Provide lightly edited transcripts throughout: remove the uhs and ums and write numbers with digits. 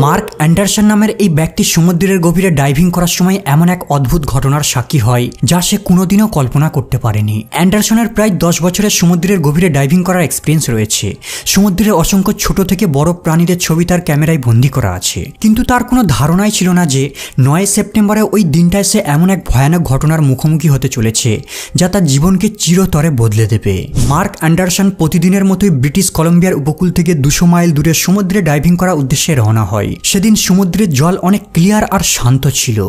Mark Anderson নামের এই ব্যক্তি সমুদ্রের গভীরে ডাইভিং করার সময় এমন এক অদ্ভুত ঘটনার সাক্ষী হয় যা সে কোনোদিনও কল্পনা করতে পারেনি। অ্যান্ডারসনের প্রায় 10 বছরের সমুদ্রের গভীরে ডাইভিং করার এক্সপিরিয়েন্স রয়েছে। সমুদ্রের অসংখ্য ছোট থেকে বড় প্রাণীদের ছবি তার ক্যামেরায় বন্দী করা আছে, কিন্তু তার কোনো ধারণাই ছিল না যে 9 সেপ্টেম্বরে ওই দিনটায় সে এমন এক ভয়ানক ঘটনার মুখোমুখি হতে চলেছে যা তার জীবনকে চিরতরে বদলে দেবে। মার্ক অ্যান্ডারসন প্রতিদিনের মতোই ব্রিটিশ কলম্বিয়ার উপকূল থেকে 200 মাইল দূরে সমুদ্রে ডাইভিং করার উদ্দেশ্যে রওনা হয়। সেদিন সমুদ্রের জল অনেক ক্লিয়ার আর শান্ত ছিল,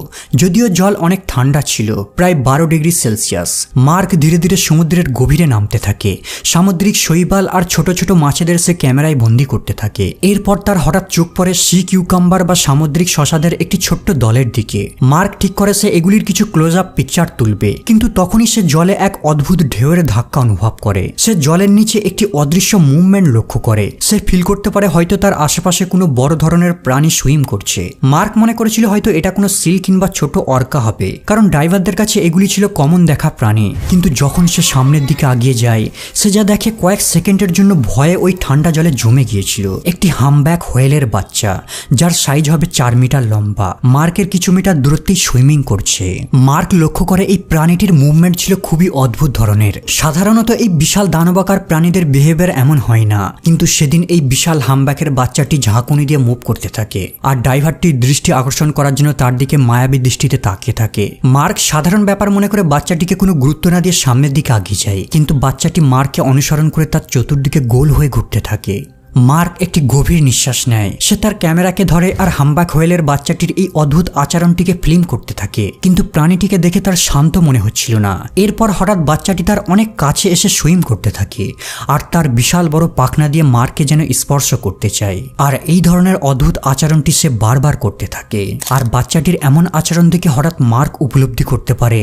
যদিও জল অনেক ঠান্ডা ছিল, প্রায় 12 ডিগ্রি সেলসিয়াস। মার্ক ধীরে ধীরে সমুদ্রের গভীরে নামতে থাকে। সামুদ্রিক শৈবাল আর ছোট ছোট মাছেদের সে ক্যামেরায় বন্দী করতে থাকে। এরপর তার হঠাৎ চোখ পড়ে সি কিউকাম্বার বা সামুদ্রিক শসাদের একটি ছোট্ট দলের দিকে। মার্ক ঠিক করে সে এগুলির কিছু ক্লোজ আপ পিকচার তুলবে, কিন্তু তখনই সে জলে এক অদ্ভুত ঢেউয়ের ধাক্কা অনুভব করে। সে জলের নিচে একটি অদৃশ্য মুভমেন্ট লক্ষ্য করে। সে ফিল করতে পারে হয়তো তার আশেপাশে কোনো বড় ধরনের প্রাণী সুইম করছে। মার্ক মনে করেছিল হয়তো এটা কোনো সিল কিংবা ছোট অর্কা হবে, কারণ ডাইভারদের কাছে এগুলি ছিল কমন দেখা প্রাণী। কিন্তু যখন সে সামনের দিকে আগিয়ে যায়, সে যা দেখে কয়েক সেকেন্ডের জন্য ভয়ে ওই ঠান্ডা জলে জমে গিয়েছিল একটি হামব্যাক হোয়েলের বাচ্চা, যার সাইজ হবে 4 মিটার লম্বা, মার্কের কিছু মিটার দূরত্বেই সুইমিং করছে। মার্ক লক্ষ্য করে এই প্রাণীটির মুভমেন্ট ছিল খুবই অদ্ভুত ধরনের। সাধারণত এই বিশাল দানবাকার প্রাণীদের বিহেভিয়ার এমন হয় না, কিন্তু সেদিন এই বিশাল হামব্যাকের বাচ্চাটি ঝাঁকুনি দিয়ে মুভ করতে থাকে, আর ড্রাইভারটির দৃষ্টি আকর্ষণ করার জন্য তার দিকে মায়াবী দৃষ্টিতে তাকিয়ে থাকে। মার্ক সাধারণ ব্যাপার মনে করে বাচ্চাটিকে কোনো গুরুত্ব না দিয়ে সামনের দিকে এগিয়ে যায়, কিন্তু বাচ্চাটি মার্ককে অনুসরণ করে তার চতুর্দিকে গোল হয়ে ঘুরতে থাকে। মার্ক একটি গভীর নিঃশ্বাস নেয়। সে তার ক্যামেরাকে ধরে আর হামব্যাক হোয়েলের বাচ্চাটির এই অদ্ভুত আচরণটিকে ফিল্ম করতে থাকে, কিন্তু প্রাণীটিকে দেখে তার শান্ত মনে হচ্ছিল না। এরপর হঠাৎ বাচ্চাটি তার অনেক কাছে এসে সুইম করতে থাকে, আর তার বিশাল বড় পাখনা দিয়ে মার্ককে যেন স্পর্শ করতে চায়। আর এই ধরনের অদ্ভুত আচরণটি সে বারবার করতে থাকে। আর বাচ্চাটির এমন আচরণ দেখে হঠাৎ মার্ক উপলব্ধি করতে পারে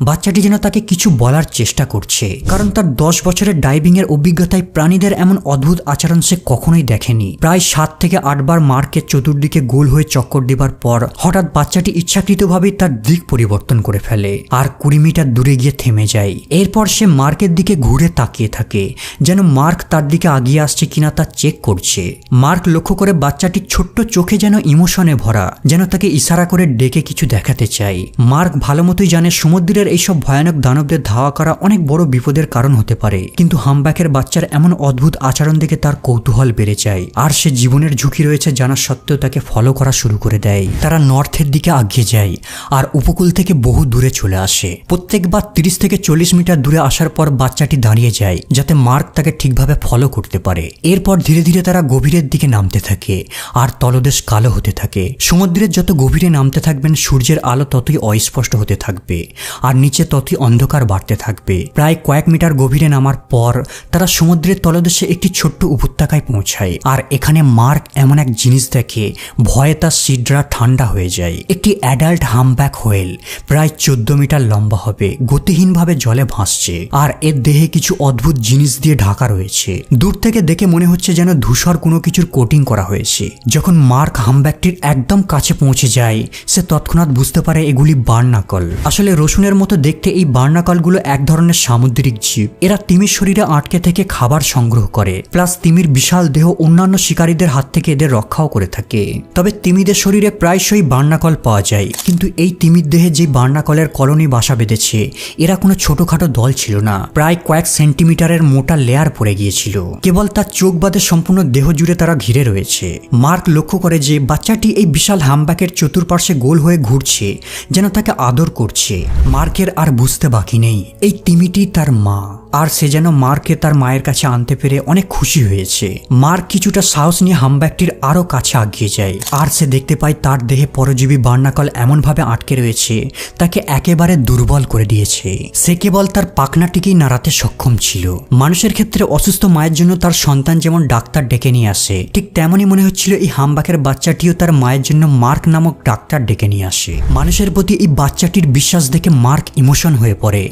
বাচ্চাটি যেন তাকে কিছু বলার চেষ্টা করছে, কারণ তার 10 বছরের ডাইভিং এর অভিজ্ঞতায় প্রাণীদের এমন অদ্ভুত আচরণ সে কখনোই দেখেনি। প্রায় 7 থেকে 8 বার মার্কের চতুর্দিকে গোল হয়ে চক্কর দেবার পর হঠাৎ বাচ্চাটি ইচ্ছাকৃতভাবে তার দিক পরিবর্তন করে ফেলে আর 20 মিটার দূরে গিয়ে থেমে যায়। এরপর সে মার্কের দিকে ঘুরে তাকিয়ে থাকে, যেন মার্ক তার দিকে আগিয়ে আসছে কিনা তা চেক করছে। মার্ক লক্ষ্য করে বাচ্চাটির ছোট্ট চোখে যেন ইমোশনে ভরা, যেন তাকে ইশারা করে ডেকে কিছু দেখাতে চায়। মার্ক ভালো মতোই জানে সমুদ্রের এইসব ভয়ানক দানবদের ধাওয়া করা অনেক বড় বিপদের কারণ হতে পারে, কিন্তু হামব্যাকের বাচ্চার এমন অদ্ভুত আচরণ দেখে তার কৌতূহল বেড়ে যায়, আর সে জীবনের ঝুঁকি রয়েছে জানা সত্ত্বেও তাকে ফলো করা শুরু করে দেয়। তারা নর্থের দিকে এগিয়ে যায় আর উপকূল থেকে বহু দূরে চলে আসে। প্রত্যেকবার 30 থেকে 40 মিটার দূরে আসার পর বাচ্চাটি দাঁড়িয়ে যায়, যাতে মার্ক তাকে ঠিকভাবে ফলো করতে পারে। এরপর ধীরে ধীরে তারা গভীরের দিকে নামতে থাকে, আর তলদেশ কালো হতে থাকে। সমুদ্রের যত গভীরে নামতে থাকবেন, সূর্যের আলো ততই অস্পষ্ট হতে থাকবে, আর নিচে ততই অন্ধকার বাড়তে থাকবে। প্রায় কয়েক মিটার গভীরে নামার পর তারা সমুদ্রের তলদেশে একটি ছোট্ট উপত্যকায় পৌঁছায়। আর এখানে মার্ক এমন এক জিনিস দেখে ভয়ে তার শিরড্রা ঠান্ডা হয়ে যায়। একটি অ্যাডাল্ট হামব্যাক হোয়েল, প্রায় 14 মিটার লম্বা হবে, গতিহীনভাবে জলে ভাসছে, আর এর দেহে কিছু অদ্ভুত জিনিস দিয়ে ঢাকা রয়েছে। দূর থেকে দেখে মনে হচ্ছে যেন ধূসর কোনো কিছুর কোটিং করা হয়েছে। যখন মার্ক হামব্যাকটির একদম কাছে পৌঁছে যায়, সে তৎক্ষণাৎ বুঝতে পারে এগুলি বার্নাকল। আসলে রসুনের মতো দেখতে এই বার্নাকলগুলো এক ধরনের সামুদ্রিক জীব। এরা তিমির শরীরে আটকে থেকে খাবার সংগ্রহ করে, প্লাস তিমির বিশাল দেহ অন্যান্য শিকারীদের হাত থেকে এদের রক্ষাও করে থাকে। তবে তিমিদের শরীরে প্রায়শই বার্নাকল পাওয়া যায়, কিন্তু এই তিমির দেহে যে বার্নাকলের কলোনি বাসা বেঁধেছে, এরা কোনো ছোটখাটো দল ছিল না। প্রায় কয়েক সেন্টিমিটারের মোটা লেয়ার পড়ে গিয়েছিল। কেবল তার চোখ বাদে সম্পূর্ণ দেহ জুড়ে তারা ঘিরে রয়েছে। মার্ক লক্ষ্য করে যে বাচ্চাটি এই বিশাল হামব্যাকের চতুর্পার্শ্বে গোল হয়ে ঘুরছে, যেন তাকে আদর করছে। মার্কের আর বুঝতে বাকি নেই এই তিমিটি তার মা, আর সে যেন মার্ককে তার মায়ের কাছে আনতে পেরে অনেক খুশি হয়েছে। মার্ক কিছুটা সাহস নিয়ে হামব্যাকটির আরো কাছে এগিয়ে যায়, আর সে দেখতে পায় তার দেহে পরজীবী বার্নাকল এমনভাবে আটকে রয়েছে তাকে একেবারে দুর্বল করে দিয়েছে। সে কেবল তার পাখনাটিকেই নাড়াতে সক্ষম ছিল। মানুষের ক্ষেত্রে অসুস্থ মায়ের জন্য তার সন্তান যেমন ডাক্তার ডেকে নিয়ে আসে, ঠিক তেমনই মনে হচ্ছিল এই হামব্যাকের বাচ্চাটিও তার মায়ের জন্য মার্ক নামক ডাক্তার ডেকে নিয়ে আসে। মানুষের প্রতি এই বাচ্চাটির বিশ্বাস দেখে মার্ক ইমোশন হয়ে পড়ে।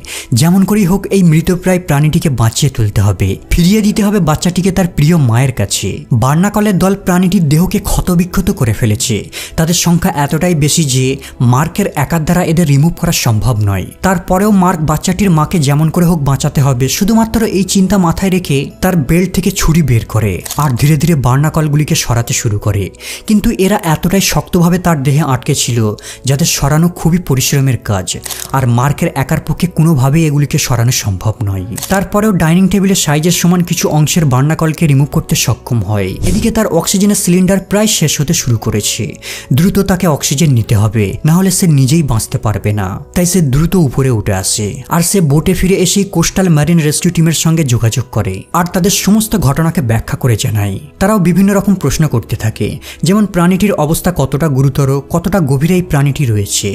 যেমন করেই হোক এই মৃতপ্রায় প্রাণীটিকে বাঁচিয়ে তুলতে হবে, ফিরিয়ে দিতে হবে বাচ্চাটিকে তার প্রিয় মায়ের কাছে। বার্নাকলের দল প্রাণীটির দেহকে ক্ষতবিক্ষত করে ফেলেছে। তাদের সংখ্যা এতটাই বেশি যে মার্কের একার দ্বারা এদের রিমুভ করা সম্ভব নয়। তারপরেও মার্ক বাচ্চাটির মাকে যেমন করে হোক বাঁচাতে হবে, শুধুমাত্র এই চিন্তা মাথায় রেখে তার বেল্ট থেকে ছুরি বের করে আর ধীরে ধীরে বার্নাকলগুলিকে সরাতে শুরু করে। কিন্তু এরা এতটাই শক্তভাবে তার দেহে আটকে ছিল যাদের সরানো খুবই পরিশ্রমের কাজ, আর মার্কের একার পক্ষে কোনোভাবেই এগুলিকে সরানো সম্ভব নয়। তারপরেও ডাইনিং টেবিলের সাইজের সমান কিছু অংশের বার্নাকলকে রিমুভ করতে সক্ষম হয়। এদিকে তার অক্সিজেনের সিলিন্ডার প্রায় শেষ হতে শুরু করেছে। দ্রুত তাকে অক্সিজেন নিতে হবে, না হলে সে নিজেই বাঁচতে পারবে না। তাই সে দ্রুত উপরে উঠে আসে আর সে বোটে ফিরে এসে কোস্টাল মেরিন রেস্কিউ টিমের সঙ্গে যোগাযোগ করে আর তাদের সমস্ত ঘটনাকে ব্যাখ্যা করে জানায়। তারাও বিভিন্ন রকম প্রশ্ন করতে থাকে, যেমন প্রাণীটির অবস্থা কতটা গুরুতর, কতটা গভীরে এই প্রাণীটি রয়েছে।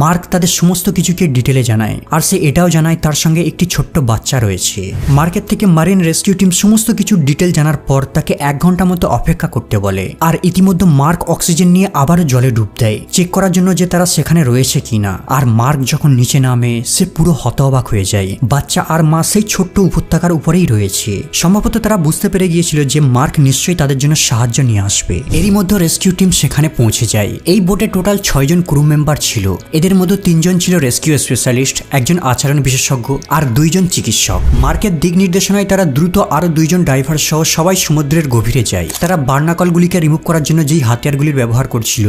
মার্ক তাদের সমস্ত কিছুকে ডিটেলে জানায় আর সে এটাও জানায় তার সঙ্গে একটি ছোট্ট বাচ্চা রয়েছে। মার্কের থেকে মারিন রেস্কিউ টিম সমস্ত কিছু ডিটেল জানার পর তাকে 1 ঘন্টা মতো অপেক্ষা করতে বলে। আর ইতিমধ্যে মার্ক অক্সিজেন নিয়ে আবারও জলে ডুব দেয় চেক করার জন্য যে তারা সেখানে রয়েছে কিনা। আর মার্ক যখন নিচে নামে সে পুরো হতবাক হয়ে যায়। বাচ্চা আর মা সেই ছোট্ট উপত্যকার উপরেই রয়েছে। সম্ভবত তারা বুঝতে পেরে গিয়েছিল যে মার্ক নিশ্চয়ই তাদের জন্য সাহায্য নিয়ে আসবে। এরই মধ্যে রেস্কিউ টিম সেখানে পৌঁছে যায়। এই বোটে টোটাল 6 জন ক্রু মেম্বার ছিল। এদের মধ্যে 3 জন ছিল রেস্কিউ স্পেশালিস্ট, একজন আচরণ বিশেষজ্ঞ আর 2 জন চিকিৎসক। মার্কের দিক নির্দেশনায় তারা দ্রুত আরো 2 জন ড্রাইভার সহ সবাই সমুদ্রের গভীরে যায়। তারা বার্নাকলগুলিকে রিমুভ করার জন্য যেই হাতিয়ারগুলির ব্যবহার করছিল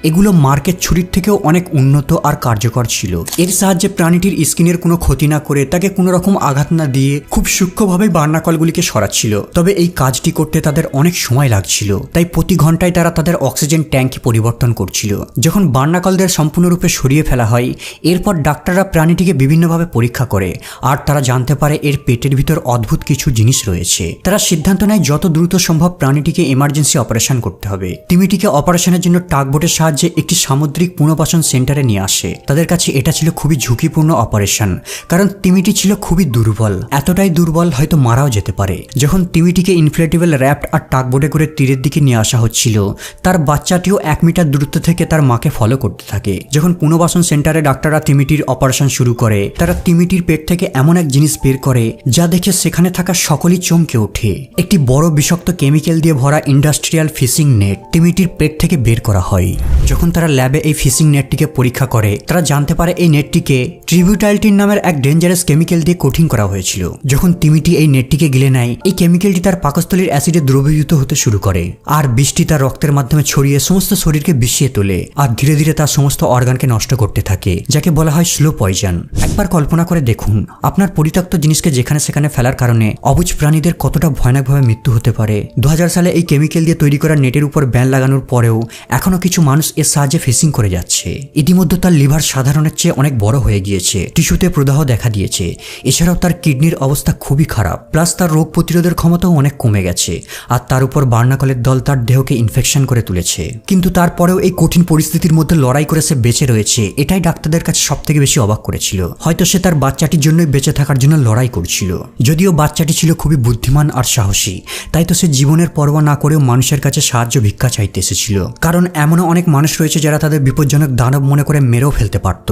এগুলো মার্কের ছুরির থেকেও অনেক উন্নত আর কার্যকর ছিল। এর সাহায্যে প্রাণীটির স্কিনের কোনো ক্ষতি না করে তাকে কোনো রকম আঘাত না দিয়ে খুব সূক্ষ্মভাবে বার্নাকলগুলিকে সরাচ্ছিল। তবে এই কাজটি করতে তাদের অনেক সময় লাগছিল, তাই প্রতি ঘন্টায় তারা তাদের অক্সিজেন ট্যাঙ্ক পরিবর্তন করছিল। যখন বার্নাকলদের সম্পূর্ণরূপে সরিয়ে ফেলা হয় এরপর ডাক্তাররা প্রাণীটিকে বিভিন্নভাবে পরীক্ষা করে আর তারা জানতে পারে এর পেটের ভিতর অদ্ভুত কিছু জিনিস রয়েছে। তারা সিদ্ধান্ত নেয় যত দ্রুত সম্ভব প্রাণীটিকে এমার্জেন্সি অপারেশন করতে হবে। তিমিটিকে অপারেশনের জন্য টাগবোটের সাহায্যে একটি সামুদ্রিক পুনর্বাসন সেন্টারে নিয়ে আসে। তাদের কাছে এটা ছিল খুবই ঝুঁকিপূর্ণ অপারেশন, কারণ তিমিটি ছিল খুবই দুর্বল, এতটাই দুর্বল হয়তো মারাও যেতে পারে। যখন তিমিটিকে ইনফ্লেটেবল র্যাফট আর টাগবোটে করে তীরের দিকে নিয়ে আসা হচ্ছিল তার বাচ্চাটিও 1 মিটার দূরত্ব থেকে তার মাকে ফলো করতে থাকে। যখন পুনর্বাসন সেন্টারে ডাক্তাররা তিমিটির অপারেশন শুরু করে তারা তিমিটির পেট থেকে এমন এক জিনিস বের করে যা দেখে সেখানে থাকা সকলেই চমকে ওঠে। একটি বড় বিষাক্ত কেমিক্যাল দিয়ে ভরা ইন্ডাস্ট্রিয়াল ফিশিং নেট তিমিটির পেট থেকে বের করা হয়। যখন তারা ল্যাবে এই ফিশিং নেটটিকে পরীক্ষা করে তারা জানতে পারে এই নেটটিকে ট্রিবিউটাইলটিন নামের এক ডেঞ্জারাস কেমিক্যাল দিয়ে কোটিং করা হয়েছিল। যখন তিমিটি এই নেটটিকে গিলে নেয় এই কেমিক্যালটি তার পাকস্থলীর অ্যাসিডে দ্রবীভূত হতে শুরু করে আর বিষটি তার রক্তের মাধ্যমে ছড়িয়ে সমস্ত শরীরকে বিষিয়ে তোলে আর ধীরে ধীরে তার সমস্ত অর্গানকে নষ্ট করতে থাকে, যাকে বলা হয় স্লো পয়জন। একবার কল্পনা করে দেখুন আপনার পরিত্যক্ত জিনিসকে যেখানে সেখানে ফেলার কারণে অবুঝ প্রাণীদের কতটা ভয়ানকভাবে মৃত্যু হতে পারে। 2000 সালে এই কেমিক্যাল দিয়ে তৈরি করা নেটের উপর ব্যান লাগানোর পরেও এখনো কিছু মানুষ এর সাহায্যে ফিশিং করে যাচ্ছে। ইতিমধ্যে তার লিভার সাধারণের চেয়ে অনেক বড় হয়ে গিয়েছে, টিস্যুতে প্রদাহ দেখা দিয়েছে। এছাড়াও তার কিডনির অবস্থা খুবই খারাপ, প্লাস তার রোগ প্রতিরোধের ক্ষমতাও অনেক কমে গেছে আর তার উপর বার্নাকলের দল তার দেহকে ইনফেকশন করে তুলেছে। কিন্তু তারপরেও এই কঠিন পরিস্থিতির মধ্যে লড়াই করে সে বেঁচে রয়েছে, এটাই ডাক্তারদের কাছে সবথেকে বেশি অবাক করেছিল। হয়তো সে তার বাচ্চাটির জন্যই বেঁচে থাকার জন্য লড়াই করছিল। যদিও বাচ্চাটি ছিল খুবই বুদ্ধিমান আর সাহসী, তাই তো সে জীবনের পরোয়া না করেও মানুষের কাছে সাহায্য ভিক্ষা চাইতে এসেছিল। কারণ এমনও অনেক মানুষ রয়েছে যারা তাদের বিপজ্জনক দানব মনে করে মেরেও ফেলতে পারত।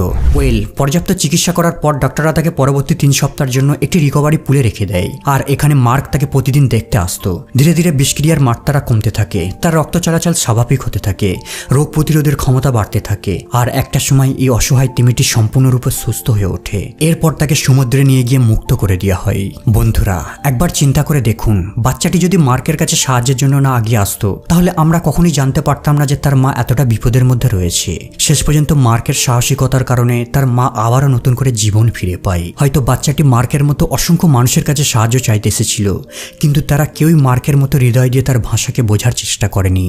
পর্যাপ্ত চিকিৎসা করার পর ডাক্তাররা তাকে পরবর্তী 3 সপ্তাহের জন্য একটি রিকভারি পুলে রেখে দেয় আর এখানে মার্ক তাকে প্রতিদিন দেখতে আসতো। ধীরে ধীরে বিষক্রিয়ার মাত্রা কমতে থাকে, তার রক্ত চলাচল স্বাভাবিক হতে থাকে, রোগ প্রতিরোধের ক্ষমতা বাড়তে থাকে আর একটা সময় এই অসহায় তিমিটি সম্পূর্ণরূপে সুস্থ হয়ে ওঠে। এরপর তাকে সমুদ্রে নিয়ে গিয়ে মুক্ত করে দেওয়া হয়। বন্ধুরা একবার চিন্তা করে দেখুন, বাচ্চাটি যদি মার্কের কাছে সাহায্যের জন্য না আগিয়ে আসতো তাহলে আমরা কখনোই জানতে পারতাম না যে তার মা এতটা বিপদের মধ্যে রয়েছে। শেষ পর্যন্ত মার্কের সাহসিকতার কারণে তার মা আবারও নতুন করে জীবন ফিরে পায়। হয়তো বাচ্চাটি মার্কের মতো অসংখ্য মানুষের কাছে সাহায্য চাইতে এসেছিল, কিন্তু তারা কেউই মার্কের মতো হৃদয় দিয়ে তার ভাষাকে বোঝার চেষ্টা করেনি।